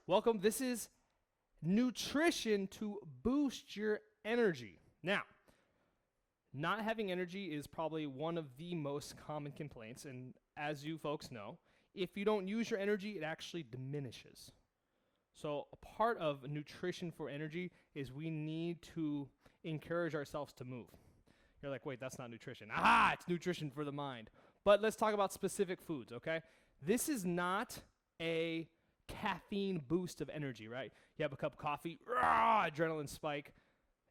Welcome. This is nutrition to boost your energy. Now, not having energy is probably one of the most common complaints, and as you folks know, if you don't use your energy, it actually diminishes. So a part of nutrition for energy is we need to encourage ourselves to move. You're like, wait, that's not nutrition. Aha, it's nutrition for the mind. But let's talk about specific foods, okay? This is not a caffeine boost of energy, right? You have a cup of coffee, rah, adrenaline spike.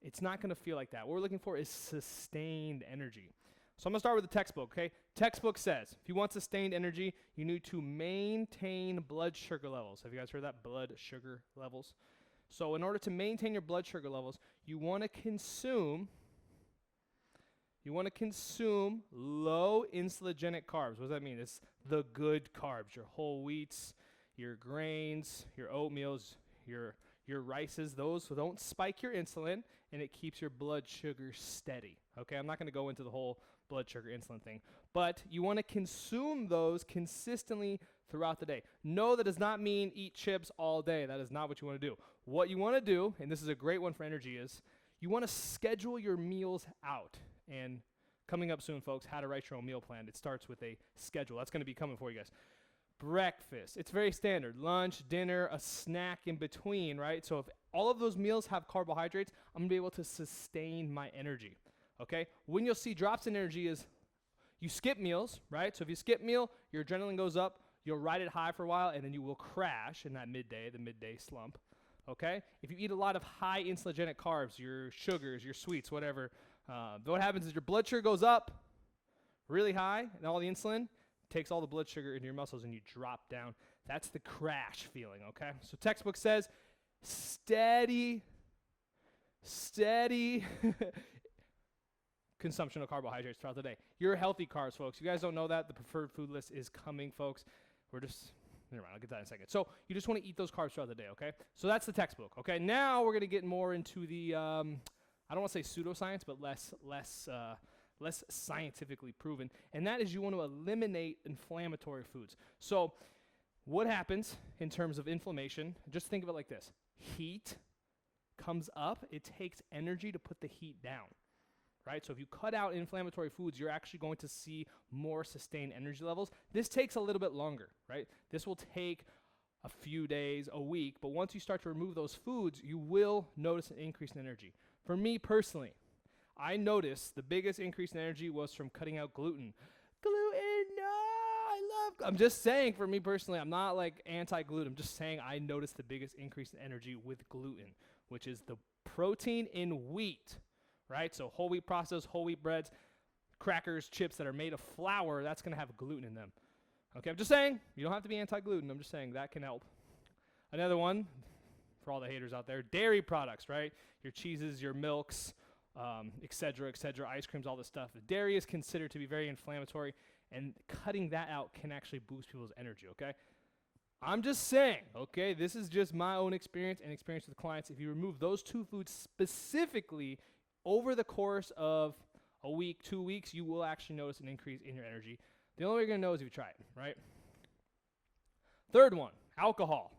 It's not going to feel like that. What we're looking for is sustained energy. So I'm going to start with the textbook, okay? Textbook says, if you want sustained energy, you need to maintain blood sugar levels. Have you guys heard that? Blood sugar levels. So in order to maintain your blood sugar levels, you want to consume low insulinogenic carbs. What does that mean? It's the good carbs, your whole wheats, your grains, your oatmeals, your rices. Those don't spike your insulin, and it keeps your blood sugar steady. Okay, I'm not going to go into the whole blood sugar insulin thing, but you want to consume those consistently throughout the day. No, that does not mean eat chips all day. That is not what you want to do. What you want to do, and this is a great one for energy, is you want to schedule your meals out. And coming up soon, folks, how to write your own meal plan. It starts with a schedule. That's going to be coming for you guys. Breakfast, it's very standard. Lunch, dinner, a snack in between, right? So if all of those meals have carbohydrates, I'm going to be able to sustain my energy, okay? When you'll see drops in energy is you skip meals, right? So if you skip meal, your adrenaline goes up, you'll ride it high for a while, and then you will crash in that the midday slump, okay? If you eat a lot of high insulinogenic carbs, your sugars, your sweets, whatever, what happens is your blood sugar goes up really high, and all the insulin takes all the blood sugar into your muscles and you drop down. That's the crash feeling, okay? So textbook says steady consumption of carbohydrates throughout the day. Your healthy carbs, folks. You guys don't know that. The preferred food list is coming, folks. Never mind, I'll get that in a second. So you just want to eat those carbs throughout the day, okay? So that's the textbook, okay? Now we're going to get more into the, I don't want to say pseudoscience, but less scientifically proven, and that is you want to eliminate inflammatory foods. So what happens in terms of inflammation, just think of it like this. Heat comes up, it takes energy to put the heat down, right? So if you cut out inflammatory foods, you're actually going to see more sustained energy levels. This takes a little bit longer, right? This will take a few days, a week, but once you start to remove those foods, you will notice an increase in energy. For me personally, I noticed the biggest increase in energy was from cutting out gluten. I'm just saying, for me personally, I'm not like anti-gluten. I'm just saying I noticed the biggest increase in energy with gluten, which is the protein in wheat, right? So whole wheat processed, whole wheat breads, crackers, chips that are made of flour, that's going to have gluten in them. Okay, I'm just saying, you don't have to be anti-gluten. I'm just saying that can help. Another one, for all the haters out there, dairy products, right? Your cheeses, your milks, et cetera, ice creams, all this stuff. Dairy is considered to be very inflammatory, and cutting that out can actually boost people's energy, okay? I'm just saying, okay, this is just my own experience and experience with clients. If you remove those two foods specifically over the course of a week, 2 weeks, you will actually notice an increase in your energy. The only way you're going to know is if you try it, right? Third one, alcohol.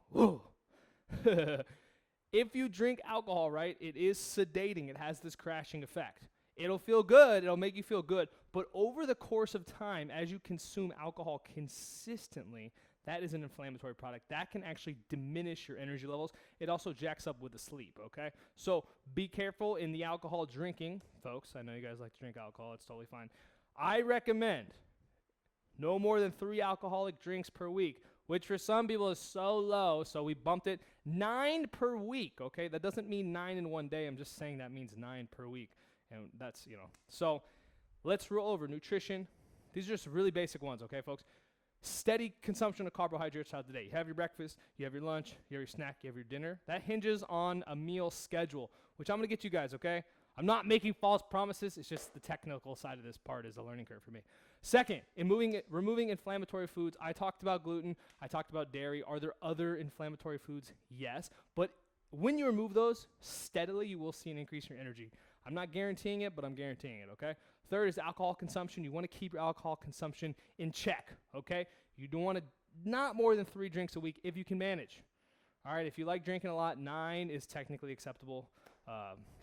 If you drink alcohol, right, it is sedating. It has this crashing effect. It'll feel good. It'll make you feel good. But over the course of time, as you consume alcohol consistently, that is an inflammatory product. That can actually diminish your energy levels. It also jacks up with the sleep, okay? So be careful in the alcohol drinking, folks. I know you guys like to drink alcohol. It's totally fine. I recommend no more than 3 alcoholic drinks per week, which for some people is so low, so we bumped it 9 per week, okay? That doesn't mean 9 in one day. I'm just saying that means 9 per week, and that's, So let's roll over nutrition. These are just really basic ones, okay, folks? Steady consumption of carbohydrates throughout the day. You have your breakfast, you have your lunch, you have your snack, you have your dinner. That hinges on a meal schedule, which I'm going to get you guys, okay? I'm not making false promises. It's just the technical side of this part is a learning curve for me. Second, removing inflammatory foods. I talked about gluten. I talked about dairy. Are there other inflammatory foods? Yes. But when you remove those steadily, you will see an increase in your energy. I'm not guaranteeing it, but I'm guaranteeing it, okay? Third is alcohol consumption. You want to keep your alcohol consumption in check, okay? You don't want to, not more than 3 drinks a week if you can manage. All right, if you like drinking a lot, 9 is technically acceptable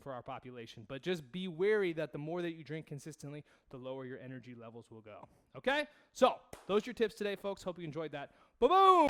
for our population. But just be wary that the more that you drink consistently, the lower your energy levels will go. Okay? So, those are your tips today, folks. Hope you enjoyed that. Boom!